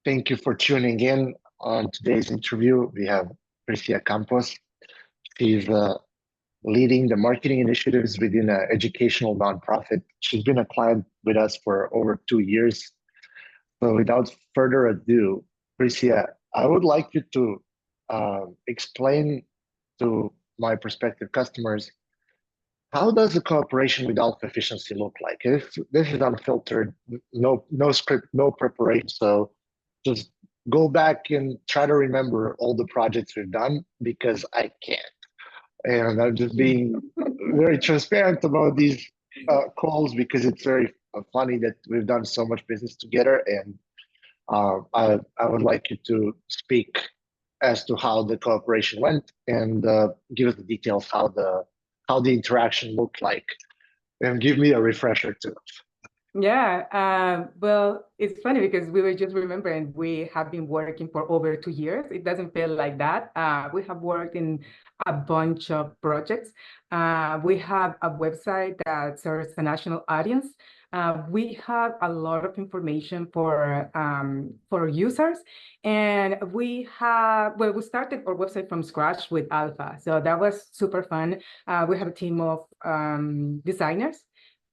Thank you for tuning in on today's interview. We have Krissia Campos. She's leading the marketing initiatives within an educational nonprofit. She's been a client with us for over 2 years. So without further ado, Krissia, I would like you to explain to my prospective customers, how does the cooperation with Alpha Efficiency look like? If this is unfiltered, no script, no preparation. So just go back and try to remember all the projects we've done because I can't. And I'm just being very transparent about these calls because it's very funny that we've done so much business together. And I would like you to speak as to how the cooperation went and give us the details how the interaction looked like, and give me a refresher too. Yeah, well, it's funny because we were just remembering we have been working for over 2 years. It doesn't feel like that. We have worked in a bunch of projects. We have a website that serves the national audience. We have a lot of information for users, and we started our website from scratch with Alpha, so that was super fun. We have a team of designers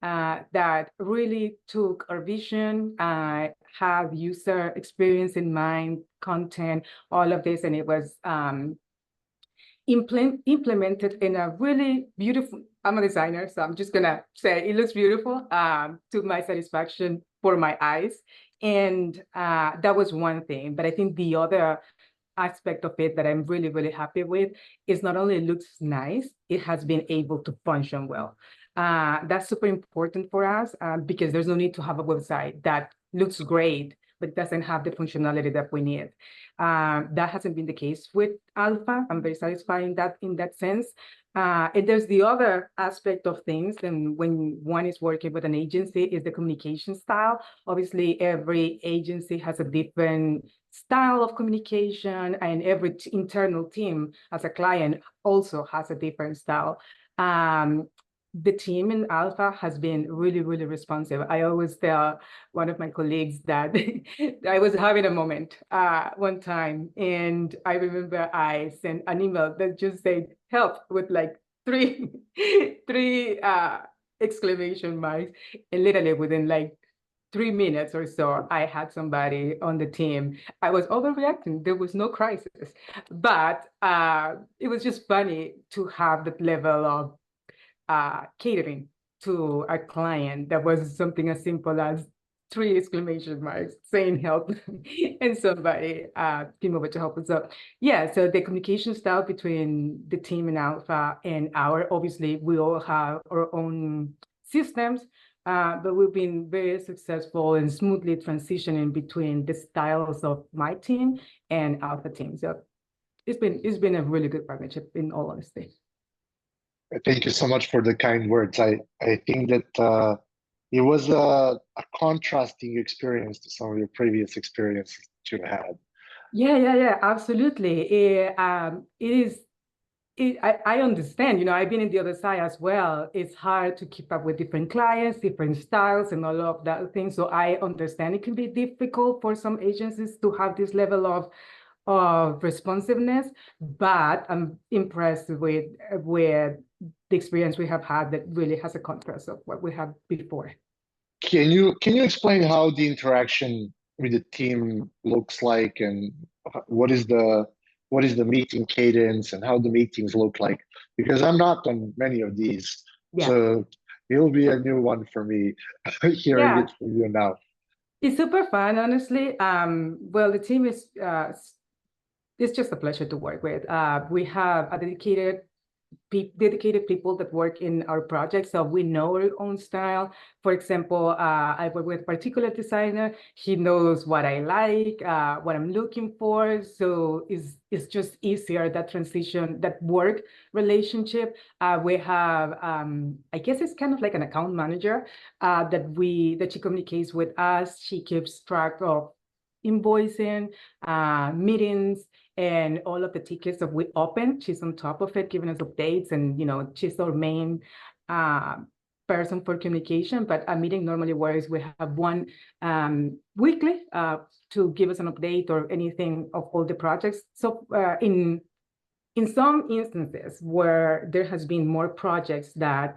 that really took our vision, have user experience in mind, content, all of this, and it was implemented in a really beautiful, I'm a designer, so I'm just gonna say it looks beautiful to my satisfaction for my eyes. And that was one thing, but I think the other aspect of it that I'm really, really happy with is not only it looks nice, it has been able to function well. That's super important for us because there's no need to have a website that looks great, but doesn't have the functionality that we need. That hasn't been the case with Alpha. I'm very satisfied in that sense. And there's the other aspect of things, and when one is working with an agency, is the communication style. Obviously, every agency has a different style of communication, and every internal team as a client also has a different style. The team in Alpha has been really, really responsive. I always tell one of my colleagues that I was having a moment one time, and I remember I sent an email that just said help with like three exclamation marks, and literally within like 3 minutes or so, I had somebody on the team. I was overreacting. There was no crisis, but it was just funny to have that level of catering to a client that was something as simple as 3 exclamation marks saying help, and somebody came over to help us. So yeah, so the communication style between the team in Alpha and obviously we all have our own systems, but we've been very successful in smoothly transitioning between the styles of my team and Alpha team. So it's been a really good partnership, in all honesty. Thank you so much for the kind words. I think that it was a contrasting experience to some of your previous experiences that you had. Yeah, absolutely. I understand, I've been in the other side as well. It's hard to keep up with different clients, different styles, and all of that thing. So I understand it can be difficult for some agencies to have this level of responsiveness, but I'm impressed with the experience we have had that really has a contrast of what we had before. Can you explain how the interaction with the team looks like, and what is the meeting cadence and how the meetings look like? Because I'm not on many of these, so it'll be a new one for me hearing it from you now. It's super fun, honestly. Well, the team is it's just a pleasure to work with. We have a dedicated people that work in our project, so we know our own style. For example, I work with a particular designer. He knows what I like, what I'm looking for, so it's just easier, that transition, that work relationship. We have I guess it's kind of like an account manager that she communicates with us. She keeps track of invoicing, meetings, and all of the tickets that we open. She's on top of it, giving us updates, and she's our main person for communication, but a meeting normally works. We have one weekly to give us an update or anything of all the projects. So in some instances where there has been more projects that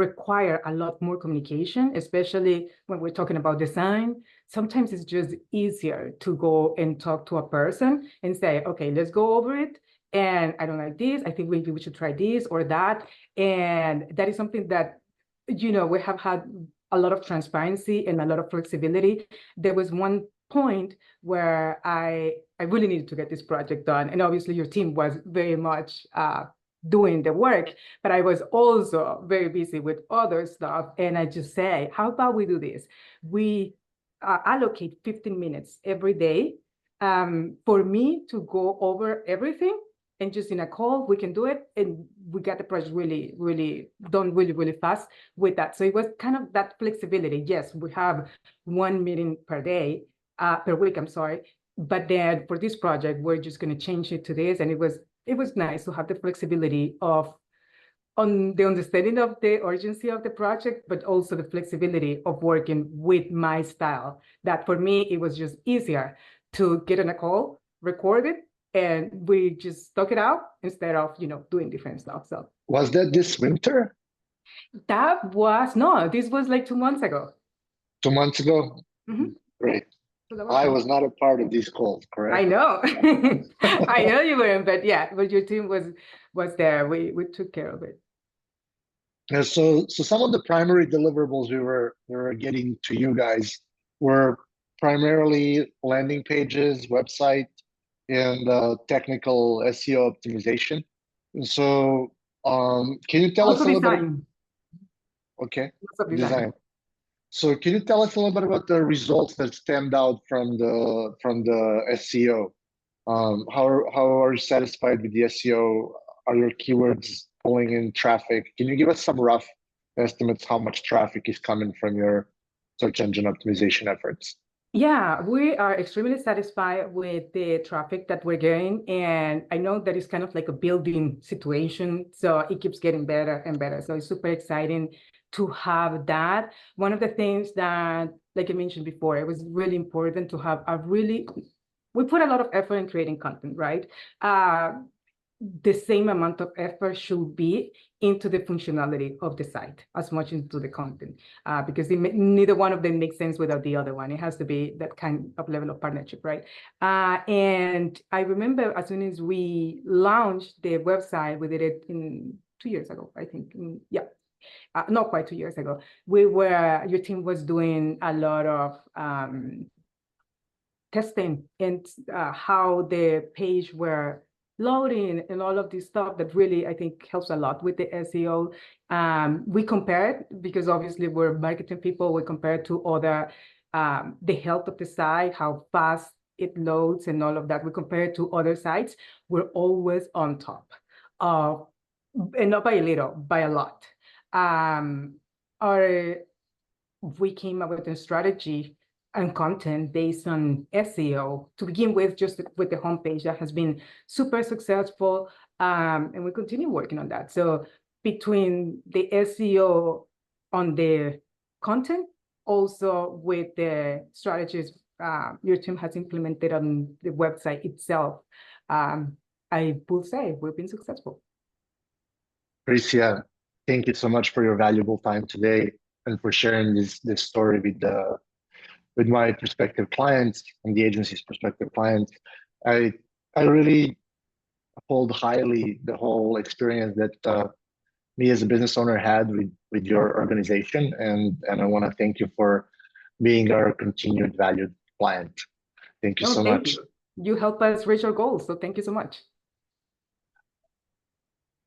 require a lot more communication, especially when we're talking about design, sometimes it's just easier to go and talk to a person and say, okay, let's go over it. And I don't like this. I think maybe we should try this or that. And that is something that, you know, we have had a lot of transparency and a lot of flexibility. There was one point where I really needed to get this project done. And obviously your team was very much doing the work, but I was also very busy with other stuff. And I just say, how about we do this? We allocate 15 minutes every day for me to go over everything. And just in a call, we can do it. And we got the project really done really fast with that. So it was kind of that flexibility. Yes, we have one meeting per day, per week, I'm sorry. But then for this project, we're just going to change it to this. And it was nice to have the flexibility on the understanding of the urgency of the project, but also the flexibility of working with my style. That for me, it was just easier to get on a call, record it, and we just talk it out instead of, you know, doing different stuff. So Was that this winter? No, this was like 2 months ago. 2 months ago? Mhm. Great. So I was not a part of these calls, correct? I know. I know you weren't, but yeah, but your team was there. We took care of it. And so some of the primary deliverables we were getting to you guys were primarily landing pages, website, and technical SEO optimization. And so can you tell us Also a little bit? design. Okay, Also design. So can you tell us a little bit about the results that stemmed out from the SEO? How are you satisfied with the SEO? Are your keywords pulling in traffic? Can you give us some rough estimates how much traffic is coming from your search engine optimization efforts? Yeah, we are extremely satisfied with the traffic that we're getting. And I know that it's kind of like a building situation. So it keeps getting better and better. So it's super exciting to have that. One of the things that, like I mentioned before, it was really important to have we put a lot of effort in creating content, right? The same amount of effort should be into the functionality of the site as much into the content, because neither one of them makes sense without the other one. It has to be that kind of level of partnership, right? And I remember as soon as we launched the website, we did it in 2 years ago, I think. Yeah, not quite 2 years ago. Your team was doing a lot of testing and how the page were loading and all of this stuff that really, I think, helps a lot with the SEO. We compared, because obviously we're marketing people, we compare to other, the health of the site, how fast it loads and all of that. We compare to other sites. We're always on top of, and not by a little, by a lot. We came up with a strategy and content based on SEO to begin with, just with the homepage that has been super successful, and we continue working on that. So between the SEO on the content, also with the strategies your team has implemented on the website itself, I will say we've been successful. Krissia, thank you so much for your valuable time today and for sharing this story with my prospective clients and the agency's prospective clients. I really hold highly the whole experience that me as a business owner had with your organization, and I want to thank you for being our continued valued client. Thank you so much. You help us reach our goals, so thank you so much.